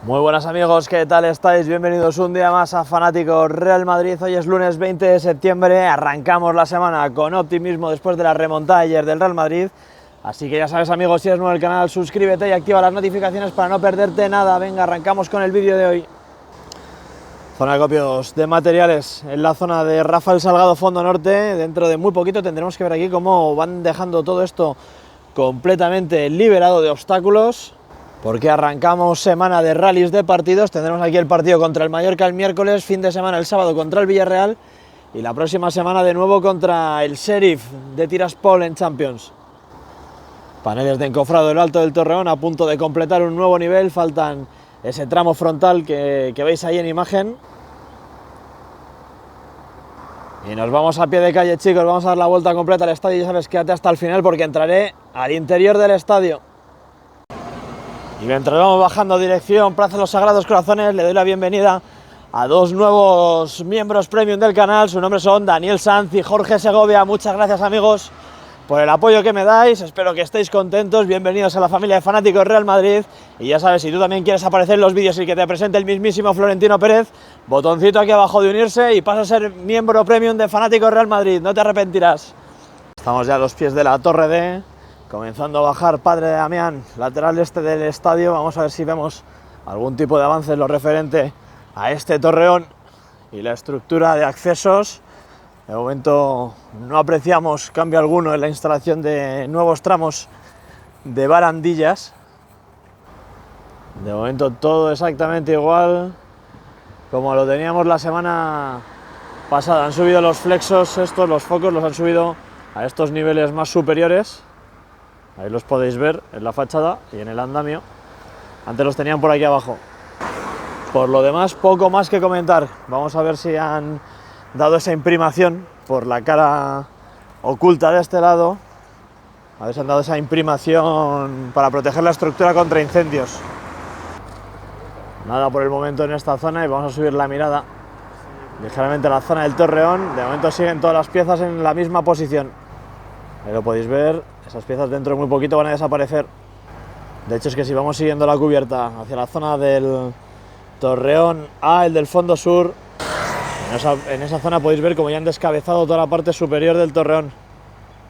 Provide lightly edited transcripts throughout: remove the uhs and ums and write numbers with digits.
Muy buenas amigos, ¿qué tal estáis? Bienvenidos un día más a Fanáticos Real Madrid. Hoy es lunes 20 de septiembre, arrancamos la semana con optimismo después de la remontada ayer del Real Madrid. Así que ya sabes amigos, si eres nuevo en el canal, suscríbete y activa las notificaciones para no perderte nada. Venga, arrancamos con el vídeo de hoy. Zona de copios de materiales en la zona de Rafael Salgado, fondo norte. Dentro de muy poquito tendremos que ver aquí cómo van dejando todo esto completamente liberado de obstáculos, porque arrancamos semana de rallies de partidos. Tendremos aquí el partido contra el Mallorca el miércoles, fin de semana el sábado contra el Villarreal y la próxima semana de nuevo contra el Sheriff de Tiraspol en Champions. Paneles de encofrado del Alto del Torreón a punto de completar un nuevo nivel, faltan ese tramo frontal que veis ahí en imagen. Y nos vamos a pie de calle, chicos, vamos a dar la vuelta completa al estadio. Ya sabes, quédate hasta el final porque entraré al interior del estadio. Y mientras vamos bajando dirección Plaza de los Sagrados Corazones, le doy la bienvenida a dos nuevos miembros premium del canal. Sus nombres son Daniel Sanz y Jorge Segovia. Muchas gracias amigos por el apoyo que me dais, espero que estéis contentos. Bienvenidos a la familia de Fanáticos Real Madrid. Y ya sabes, si tú también quieres aparecer en los vídeos y que te presente el mismísimo Florentino Pérez, botoncito aquí abajo de unirse y pasa a ser miembro premium de Fanáticos Real Madrid, no te arrepentirás. Estamos ya a los pies de la Torre D, comenzando a bajar Padre de Damián, lateral este del estadio. Vamos a ver si vemos algún tipo de avance en lo referente a este torreón y la estructura de accesos. De momento no apreciamos cambio alguno en la instalación de nuevos tramos de barandillas. De momento todo exactamente igual como lo teníamos la semana pasada. Han subido los flexos estos, los focos los han subido a estos niveles más superiores. Ahí los podéis ver en la fachada y en el andamio. Antes los tenían por aquí abajo. Por lo demás, poco más que comentar. Vamos a ver si han dado esa imprimación por la cara oculta de este lado. A ver si han dado esa imprimación para proteger la estructura contra incendios. Nada por el momento en esta zona y vamos a subir la mirada ligeramente a la zona del Torreón. De momento siguen todas las piezas en la misma posición. Ahí lo podéis ver, esas piezas dentro de muy poquito van a desaparecer. De hecho es que si vamos siguiendo la cubierta hacia la zona del Torreón A, el del fondo sur, en esa zona podéis ver como ya han descabezado toda la parte superior del Torreón.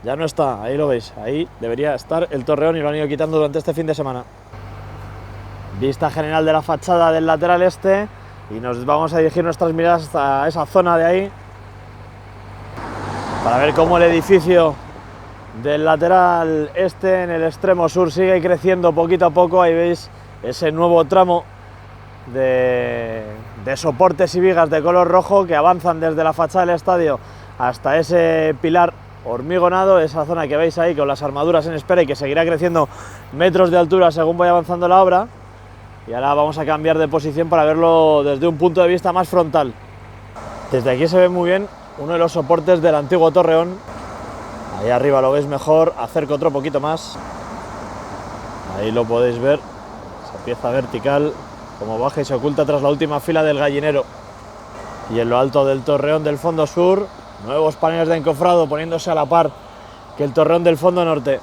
Ya no está, ahí lo veis, ahí debería estar el Torreón y lo han ido quitando durante este fin de semana. Vista general de la fachada del lateral este y nos vamos a dirigir nuestras miradas hasta esa zona de ahí para ver cómo el edificio del lateral este en el extremo sur sigue creciendo poquito a poco. Ahí veis ese nuevo tramo de soportes y vigas de color rojo que avanzan desde la fachada del estadio hasta ese pilar hormigonado, esa zona que veis ahí con las armaduras en espera y que seguirá creciendo metros de altura según vaya avanzando la obra. Y ahora vamos a cambiar de posición para verlo desde un punto de vista más frontal. Desde aquí se ve muy bien uno de los soportes del antiguo Torreón. Ahí arriba lo veis mejor, acerco otro poquito más. Ahí lo podéis ver, esa pieza vertical como baja y se oculta tras la última fila del gallinero. Y en lo alto del Torreón del fondo sur, nuevos paneles de encofrado poniéndose a la par que el Torreón del fondo norte.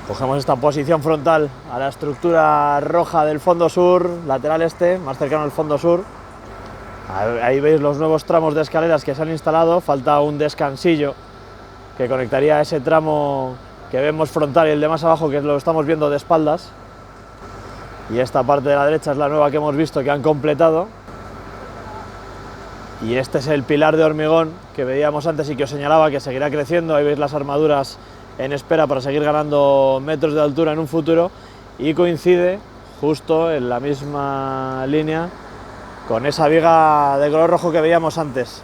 Cogemos esta posición frontal a la estructura roja del fondo sur, lateral este, más cercano al fondo sur. Ahí veis los nuevos tramos de escaleras que se han instalado, falta un descansillo que conectaría ese tramo que vemos frontal y el de más abajo que lo estamos viendo de espaldas. Y esta parte de la derecha es la nueva que hemos visto que han completado. Y este es el pilar de hormigón que veíamos antes y que os señalaba que seguirá creciendo. Ahí veis las armaduras en espera para seguir ganando metros de altura en un futuro y coincide justo en la misma línea con esa viga de color rojo que veíamos antes.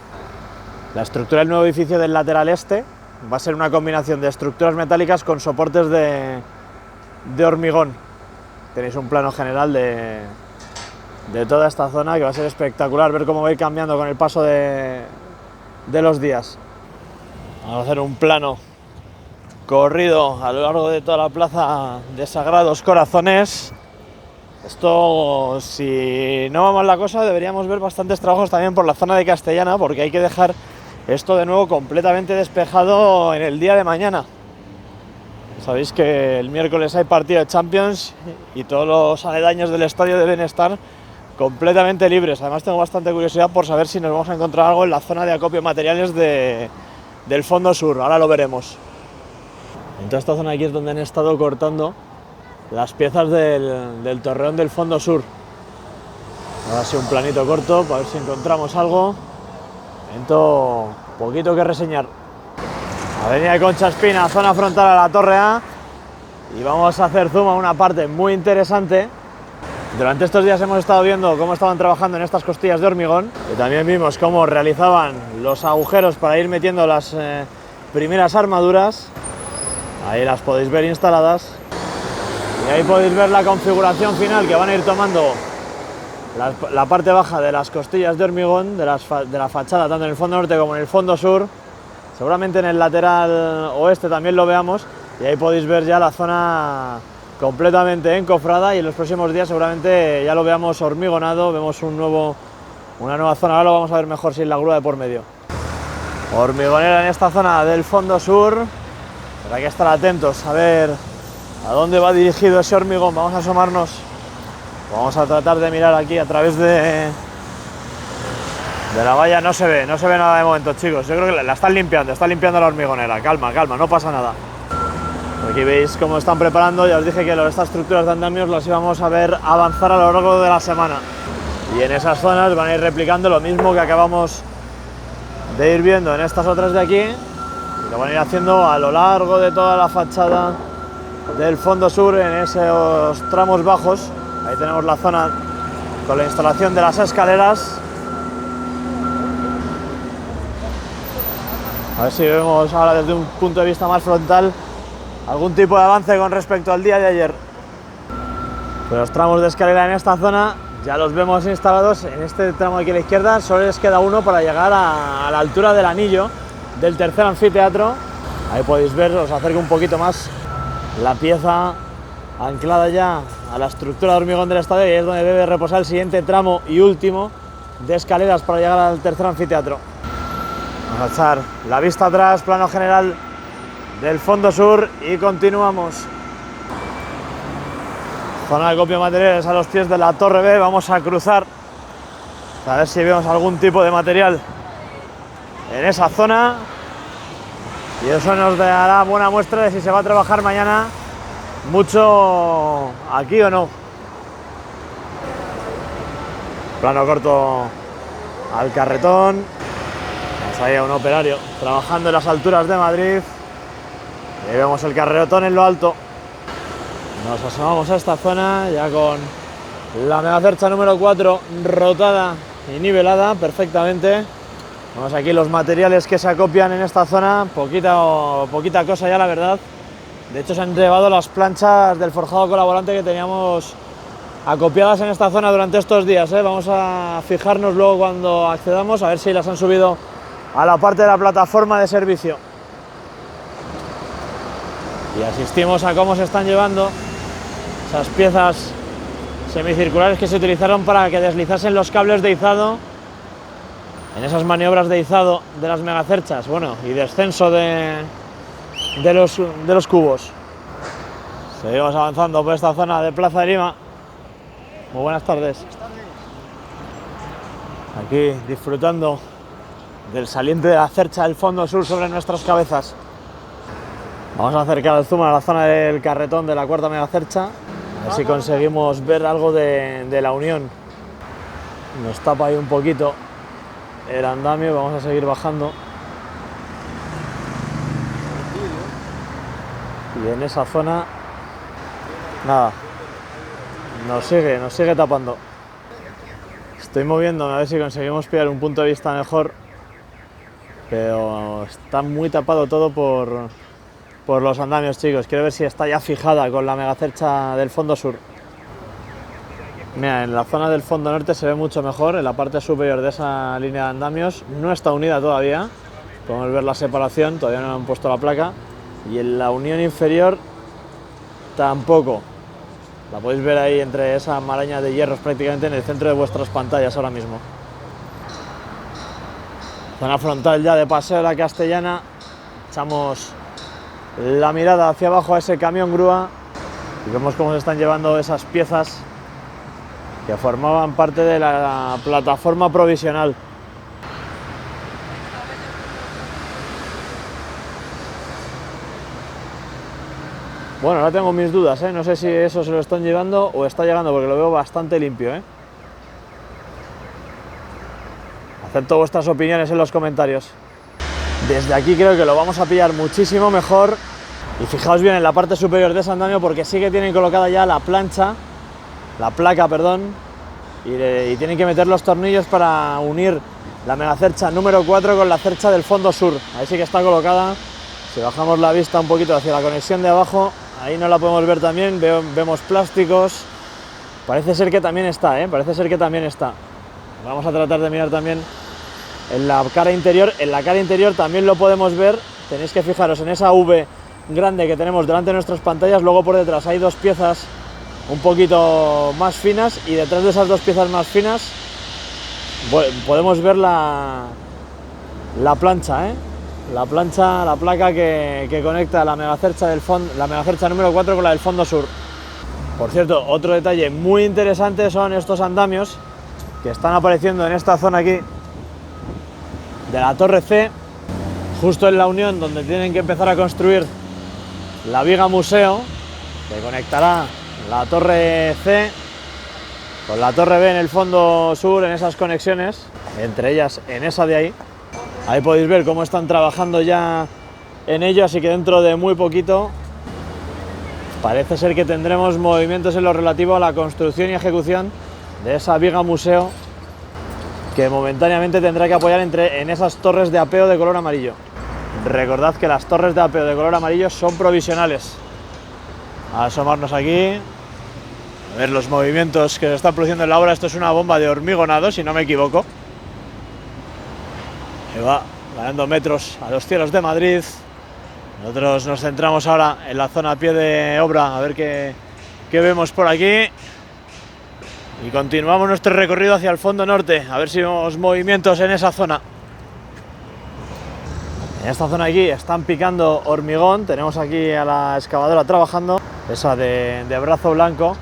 La estructura del nuevo edificio del lateral este va a ser una combinación de estructuras metálicas con soportes de hormigón. Tenéis un plano general de toda esta zona que va a ser espectacular ver cómo va a ir cambiando con el paso de los días. Vamos a hacer un plano corrido a lo largo de toda la plaza de Sagrados Corazones. Esto, si no va mal la cosa, deberíamos ver bastantes trabajos también por la zona de Castellana, porque hay que dejar esto de nuevo completamente despejado en el día de mañana. Sabéis que el miércoles hay partido de Champions y todos los aledaños del estadio deben estar completamente libres. Además tengo bastante curiosidad por saber si nos vamos a encontrar algo en la zona de acopio de materiales del fondo sur. Ahora lo veremos. En toda esta zona aquí es donde han estado cortando las piezas del torreón del fondo sur. Ahora sí un planito corto para ver si encontramos algo. Momento poquito que reseñar. Avenida de Concha Espina, zona frontal a la Torre A, y vamos a hacer zoom a una parte muy interesante. Durante estos días hemos estado viendo cómo estaban trabajando en estas costillas de hormigón y también vimos cómo realizaban los agujeros para ir metiendo las primeras armaduras. Ahí las podéis ver instaladas y ahí podéis ver la configuración final que van a ir tomando la parte baja de las costillas de hormigón de la fachada, tanto en el fondo norte como en el fondo sur. Seguramente en el lateral oeste también lo veamos, y ahí podéis ver ya la zona completamente encofrada, y en los próximos días seguramente ya lo veamos hormigonado, vemos una nueva zona. Ahora lo vamos a ver mejor sin la grúa de por medio. Hormigonera en esta zona del fondo sur, habrá que estar atentos a ver a dónde va dirigido ese hormigón. Vamos a asomarnos, vamos a tratar de mirar aquí a través de la valla. No se ve nada de momento, chicos. Yo creo que la están limpiando la hormigonera. Calma, no pasa nada. Aquí veis cómo están preparando. Ya os dije que estas estructuras de andamios las íbamos a ver avanzar a lo largo de la semana. Y en esas zonas van a ir replicando lo mismo que acabamos de ir viendo en estas otras de aquí. Y lo van a ir haciendo a lo largo de toda la fachada del fondo sur, en esos tramos bajos. Ahí tenemos la zona con la instalación de las escaleras. A ver si vemos ahora desde un punto de vista más frontal algún tipo de avance con respecto al día de ayer. Pues los tramos de escalera en esta zona ya los vemos instalados. En este tramo de aquí a la izquierda solo les queda uno para llegar a la altura del anillo del tercer anfiteatro. Ahí podéis ver, os acerco un poquito más, la pieza anclada ya a la estructura de hormigón del estadio, y es donde debe reposar el siguiente tramo y último de escaleras para llegar al tercer anfiteatro. Vamos a echar la vista atrás, plano general del fondo sur, y continuamos. Zona de acopio de materiales a los pies de la Torre B. Vamos a cruzar a ver si vemos algún tipo de material en esa zona, y eso nos dará buena muestra de si se va a trabajar mañana mucho aquí o no. Plano corto al carretón. Ahí a un operario trabajando en las alturas de Madrid. Ahí vemos el carretón en lo alto. Nos asomamos a esta zona ya con la megacercha número 4 rotada y nivelada perfectamente. Vemos aquí los materiales que se acopian en esta zona, poquita cosa ya, la verdad. De hecho se han llevado las planchas del forjado colaborante que teníamos acopiadas en esta zona durante estos días. Vamos a fijarnos luego cuando accedamos a ver si las han subido a la parte de la plataforma de servicio. Y asistimos a cómo se están llevando esas piezas semicirculares que se utilizaron para que deslizasen los cables de izado en esas maniobras de izado de las megacerchas, bueno, y descenso de los cubos. Seguimos avanzando por esta zona de Plaza de Lima. Muy buenas tardes. Aquí disfrutando del saliente de la cercha del fondo sur sobre nuestras cabezas. Vamos a acercar el zoom a la zona del carretón de la cuarta megacercha, a ver si conseguimos ver algo de la unión. Nos tapa ahí un poquito el andamio, vamos a seguir bajando. Y en esa zona, nada, nos sigue tapando. Estoy moviéndome a ver si conseguimos pillar un punto de vista mejor, pero está muy tapado todo por los andamios, chicos. Quiero ver si está ya fijada con la megacercha del fondo sur. Mira, en la zona del fondo norte se ve mucho mejor, en la parte superior de esa línea de andamios no está unida todavía. Podemos ver la separación, todavía no han puesto la placa, y en la unión inferior tampoco. La podéis ver ahí entre esa maraña de hierros prácticamente en el centro de vuestras pantallas ahora mismo. Zona frontal ya de Paseo de la Castellana. Echamos la mirada hacia abajo a ese camión grúa y vemos cómo se están llevando esas piezas que formaban parte de la plataforma provisional. Bueno, ahora tengo mis dudas, no sé si eso se lo están llevando o está llegando, porque lo veo bastante limpio. Acepto vuestras opiniones en los comentarios. Desde aquí creo que lo vamos a pillar muchísimo mejor. Y fijaos bien en la parte superior de ese andamio, porque sí que tienen colocada ya la placa, y tienen que meter los tornillos para unir la megacercha número 4 con la cercha del fondo sur. Ahí sí que está colocada. Si bajamos la vista un poquito hacia la conexión de abajo, ahí no la podemos ver también, vemos plásticos. Parece ser que también está, parece ser que también está. Vamos a tratar de mirar también en la cara interior. En la cara interior también lo podemos ver. Tenéis que fijaros en esa V grande que tenemos delante de nuestras pantallas. Luego por detrás hay dos piezas un poquito más finas, y detrás de esas dos piezas más finas podemos ver la plancha, la placa que conecta la megacercha la megacercha número 4 con la del fondo sur. Por cierto, otro detalle muy interesante son estos andamios que están apareciendo en esta zona aquí de la torre C, justo en la unión donde tienen que empezar a construir la viga museo, que conectará la torre C con la torre B en el fondo sur, en esas conexiones, entre ellas en esa de ahí. Ahí podéis ver cómo están trabajando ya en ello, así que dentro de muy poquito parece ser que tendremos movimientos en lo relativo a la construcción y ejecución de esa viga museo, que momentáneamente tendrá que apoyar en esas torres de apeo de color amarillo. Recordad que las torres de apeo de color amarillo son provisionales. A asomarnos aquí, a ver los movimientos que se están produciendo en la obra. Esto es una bomba de hormigonado, si no me equivoco, que va ganando metros a los cielos de Madrid. Nosotros nos centramos ahora en la zona a pie de obra, a ver qué vemos por aquí. Y continuamos nuestro recorrido hacia el fondo norte, a ver si vemos movimientos en esa zona. En esta zona aquí están picando hormigón. Tenemos aquí a la excavadora trabajando, esa de brazo blanco.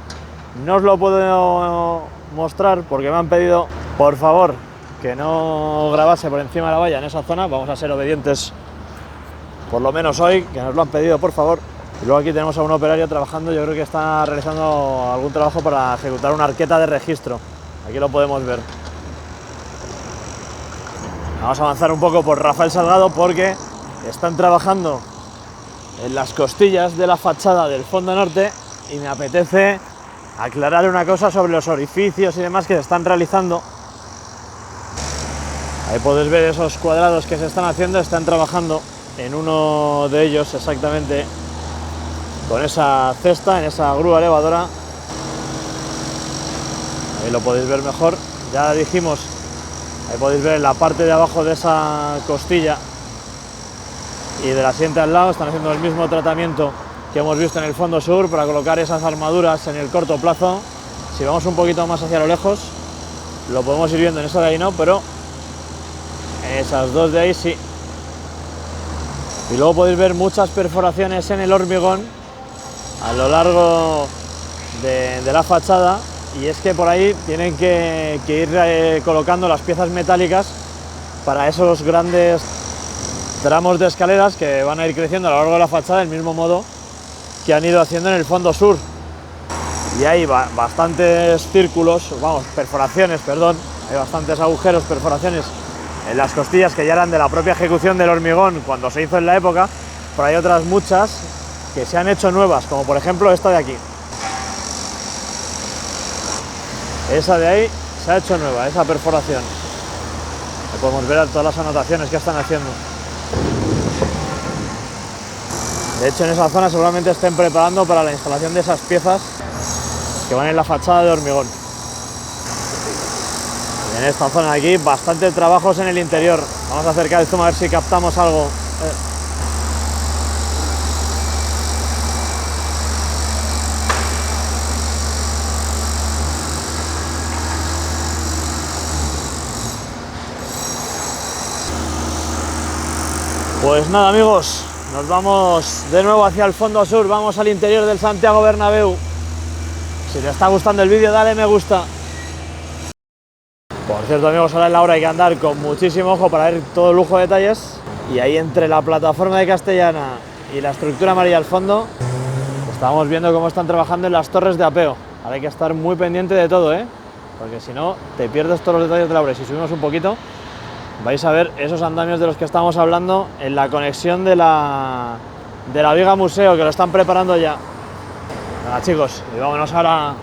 No os lo puedo mostrar porque me han pedido, por favor, que no grabase por encima de la valla en esa zona. Vamos a ser obedientes, por lo menos hoy, que nos lo han pedido, por favor. Y luego aquí tenemos a un operario trabajando. Yo creo que está realizando algún trabajo para ejecutar una arqueta de registro. Aquí lo podemos ver. Vamos a avanzar un poco por Rafael Salgado, porque están trabajando en las costillas de la fachada del fondo norte y me apetece aclarar una cosa sobre los orificios y demás que se están realizando. Ahí podéis ver esos cuadrados que se están haciendo. Están trabajando en uno de ellos exactamente con esa cesta, en esa grúa elevadora. Ahí lo podéis ver mejor. Ya dijimos, ahí podéis ver en la parte de abajo de esa costilla y del asiento al lado están haciendo el mismo tratamiento que hemos visto en el fondo sur para colocar esas armaduras en el corto plazo. Si vamos un poquito más hacia lo lejos lo podemos ir viendo, en esa de ahí no, pero en esas dos de ahí sí. Y luego podéis ver muchas perforaciones en el hormigón a lo largo de la fachada, y es que por ahí tienen que ir colocando las piezas metálicas para esos grandes tramos de escaleras que van a ir creciendo a lo largo de la fachada, del mismo modo que han ido haciendo en el fondo sur. Y hay bastantes perforaciones, hay bastantes agujeros, perforaciones en las costillas que ya eran de la propia ejecución del hormigón cuando se hizo en la época, pero hay otras muchas que se han hecho nuevas, como por ejemplo esta de aquí. Esa de ahí se ha hecho nueva, esa perforación. Ahí podemos ver todas las anotaciones que están haciendo. De hecho, en esa zona seguramente estén preparando para la instalación de esas piezas que van en la fachada de hormigón. Y en esta zona de aquí, bastantes trabajos en el interior. Vamos a acercar el zoom a ver si captamos algo. Pues nada, amigos, Nos vamos de nuevo hacia el fondo sur, vamos al interior del Santiago Bernabéu. Si te está gustando el vídeo, dale me gusta. Por cierto, amigos, ahora es la hora, hay que andar con muchísimo ojo para ver todo el lujo de detalles. Y ahí entre la plataforma de Castellana y la estructura amarilla al fondo, estamos viendo cómo están trabajando en las torres de apeo. Ahora hay que estar muy pendiente de todo, porque si no, te pierdes todos los detalles de la obra. Si subimos un poquito, vais a ver esos andamios de los que estábamos hablando en la conexión de la viga museo, que lo están preparando ya. Venga, chicos, y vámonos ahora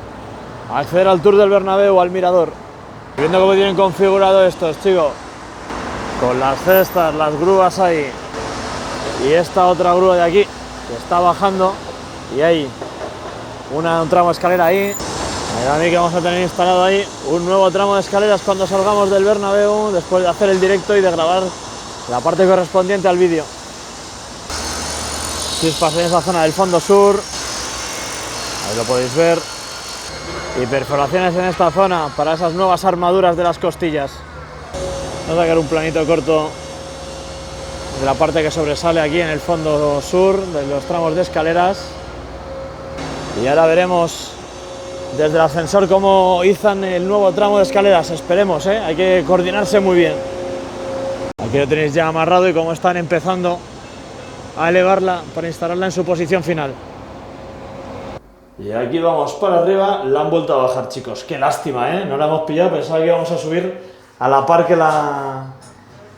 a acceder al tour del Bernabéu, al mirador. Viendo cómo tienen configurado estos, chicos, con las cestas, las grúas ahí, y esta otra grúa de aquí, que está bajando, y hay un tramo de escalera ahí. Mira a mí que vamos a tener instalado ahí un nuevo tramo de escaleras cuando salgamos del Bernabéu, después de hacer el directo y de grabar la parte correspondiente al vídeo. Chispas en esa zona del fondo sur, ahí lo podéis ver, y perforaciones en esta zona para esas nuevas armaduras de las costillas. Vamos a sacar un planito corto de la parte que sobresale aquí en el fondo sur, de los tramos de escaleras, y ahora veremos desde el ascensor cómo izan el nuevo tramo de escaleras. Esperemos, hay que coordinarse muy bien. Aquí lo tenéis ya amarrado y cómo están empezando a elevarla para instalarla en su posición final. Y aquí vamos para arriba, la han vuelto a bajar, chicos. Qué lástima, no la hemos pillado, pensaba que íbamos a subir a la par que la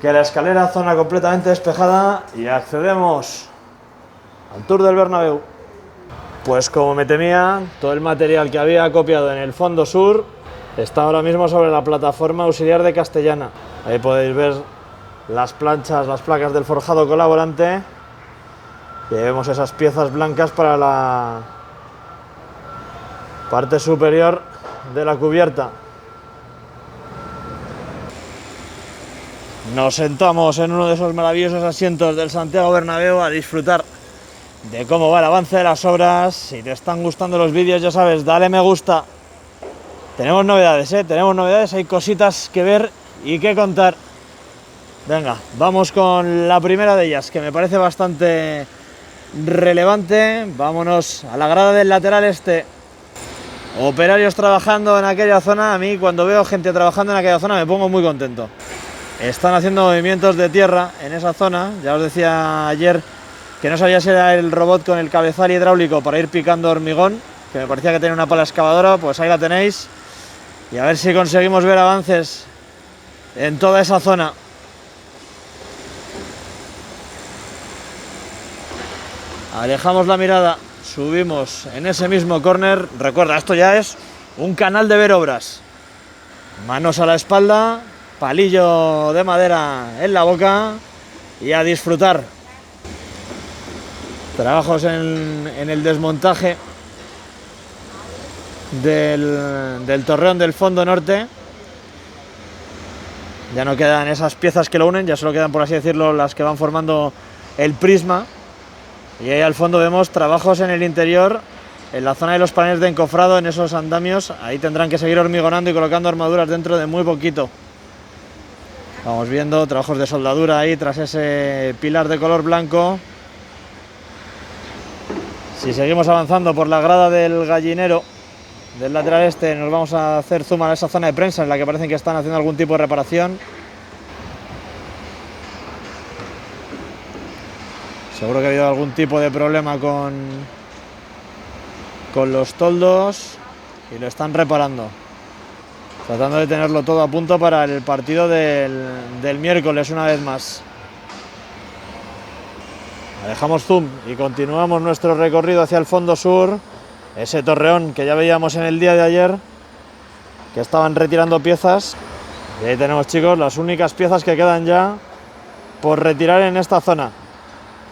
escalera, zona completamente despejada, y accedemos al tour del Bernabéu. Pues como me temía, todo el material que había copiado en el fondo sur está ahora mismo sobre la plataforma auxiliar de Castellana. Ahí podéis ver las planchas, las placas del forjado colaborante, y vemos esas piezas blancas para la parte superior de la cubierta. Nos sentamos en uno de esos maravillosos asientos del Santiago Bernabéu a disfrutar de cómo va el avance de las obras. Si te están gustando los vídeos, ya sabes, dale me gusta. Tenemos novedades, hay cositas que ver y que contar. Venga, vamos con la primera de ellas, que me parece bastante relevante. Vámonos a la grada del lateral este. Operarios trabajando en aquella zona. A mí, cuando veo gente trabajando en aquella zona, me pongo muy contento. Están haciendo movimientos de tierra en esa zona. Ya os decía ayer que no sabía si era el robot con el cabezal hidráulico para ir picando hormigón, que me parecía que tenía una pala excavadora. Pues ahí la tenéis, y a ver si conseguimos ver avances en toda esa zona. Alejamos la mirada, subimos en ese mismo córner. Recuerda, esto ya es un canal de ver obras. Manos a la espalda, palillo de madera en la boca y a disfrutar. Trabajos en el desmontaje del torreón del fondo norte. Ya no quedan esas piezas que lo unen, ya solo quedan, por así decirlo, las que van formando el prisma. Y ahí al fondo vemos trabajos en el interior, en la zona de los paneles de encofrado, en esos andamios. Ahí tendrán que seguir hormigonando y colocando armaduras dentro de muy poquito. Vamos viendo trabajos de soldadura ahí tras ese pilar de color blanco. Si seguimos avanzando por la grada del gallinero del lateral este, nos vamos a hacer zoom a esa zona de prensa en la que parecen que están haciendo algún tipo de reparación. Seguro que ha habido algún tipo de problema con los toldos y lo están reparando, tratando de tenerlo todo a punto para el partido del miércoles una vez más. Dejamos zoom y continuamos nuestro recorrido hacia el fondo sur, ese torreón que ya veíamos en el día de ayer, que estaban retirando piezas. Y ahí tenemos, chicos, las únicas piezas que quedan ya por retirar en esta zona.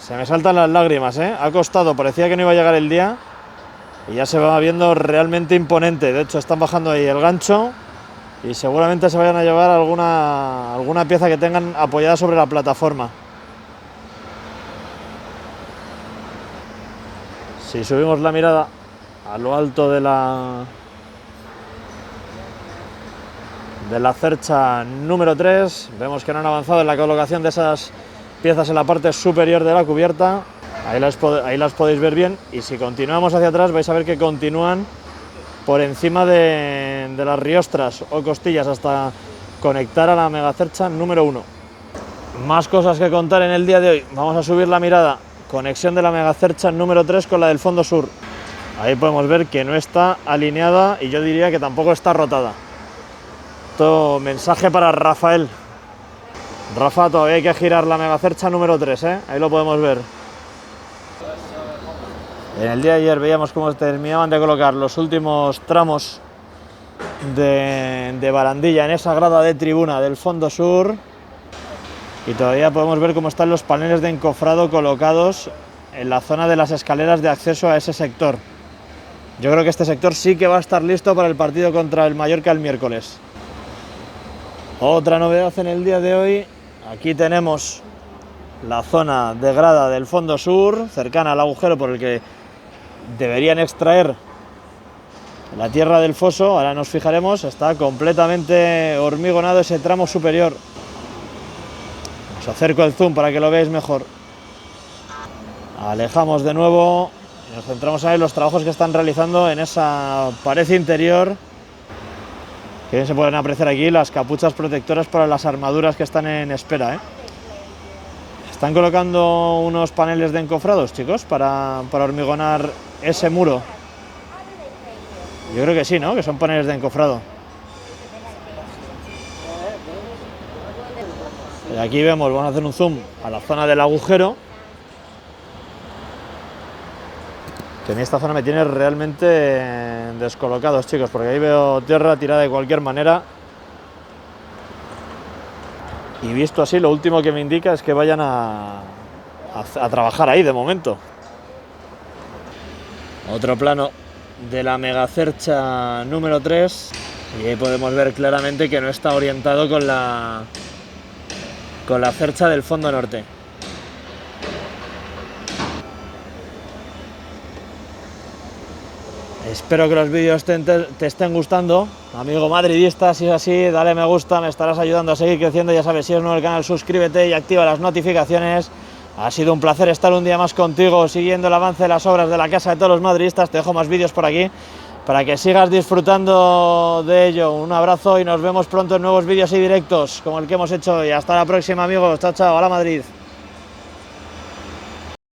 Se me saltan las lágrimas, ha costado, parecía que no iba a llegar el día y ya se va viendo realmente imponente. De hecho, están bajando ahí el gancho y seguramente se vayan a llevar alguna pieza que tengan apoyada sobre la plataforma. Si subimos la mirada a lo alto de la cercha número 3, vemos que no han avanzado en la colocación de esas piezas en la parte superior de la cubierta. Ahí las podéis ver bien, y si continuamos hacia atrás vais a ver que continúan por encima de las riostras o costillas hasta conectar a la megacercha número 1. Más cosas que contar en el día de hoy. Vamos a subir la mirada. Conexión de la megacercha número 3 con la del fondo sur. Ahí podemos ver que no está alineada y yo diría que tampoco está rotada. Esto, mensaje para Rafael. Rafa, todavía hay que girar la megacercha número 3, ¿eh? Ahí lo podemos ver. En el día de ayer veíamos cómo terminaban de colocar los últimos tramos de barandilla en esa grada de tribuna del fondo sur, y todavía podemos ver cómo están los paneles de encofrado colocados en la zona de las escaleras de acceso a ese sector. Yo creo que este sector sí que va a estar listo para el partido contra el Mallorca el miércoles. Otra novedad en el día de hoy, aquí tenemos la zona de grada del fondo sur, cercana al agujero por el que deberían extraer la tierra del foso. Ahora nos fijaremos, está completamente hormigonado ese tramo superior. Os acerco el zoom para que lo veáis mejor. Alejamos de nuevo y nos centramos en los trabajos que están realizando en esa pared interior. Que bien se pueden apreciar aquí las capuchas protectoras para las armaduras que están en espera, ¿eh? Están colocando unos paneles de encofrados, chicos, para hormigonar ese muro. Yo creo que sí, ¿no? Que son paneles de encofrado. Y aquí vemos, vamos a hacer un zoom a la zona del agujero. Que en esta zona me tiene realmente descolocados, chicos, porque ahí veo tierra tirada de cualquier manera. Y visto así, lo último que me indica es que vayan a trabajar ahí de momento. Otro plano de la megacercha número 3. Y ahí podemos ver claramente que no está orientado con la cercha del fondo norte. Espero que los vídeos te estén gustando, amigo madridista. Si es así, dale me gusta, me estarás ayudando a seguir creciendo. Ya sabes, si eres nuevo en el canal, suscríbete y activa las notificaciones. Ha sido un placer estar un día más contigo, siguiendo el avance de las obras de la casa de todos los madridistas. Te dejo más vídeos por aquí para que sigas disfrutando de ello. Un abrazo y nos vemos pronto en nuevos vídeos y directos como el que hemos hecho hoy. Hasta la próxima, amigos. Chao, chao. ¡Hala Madrid!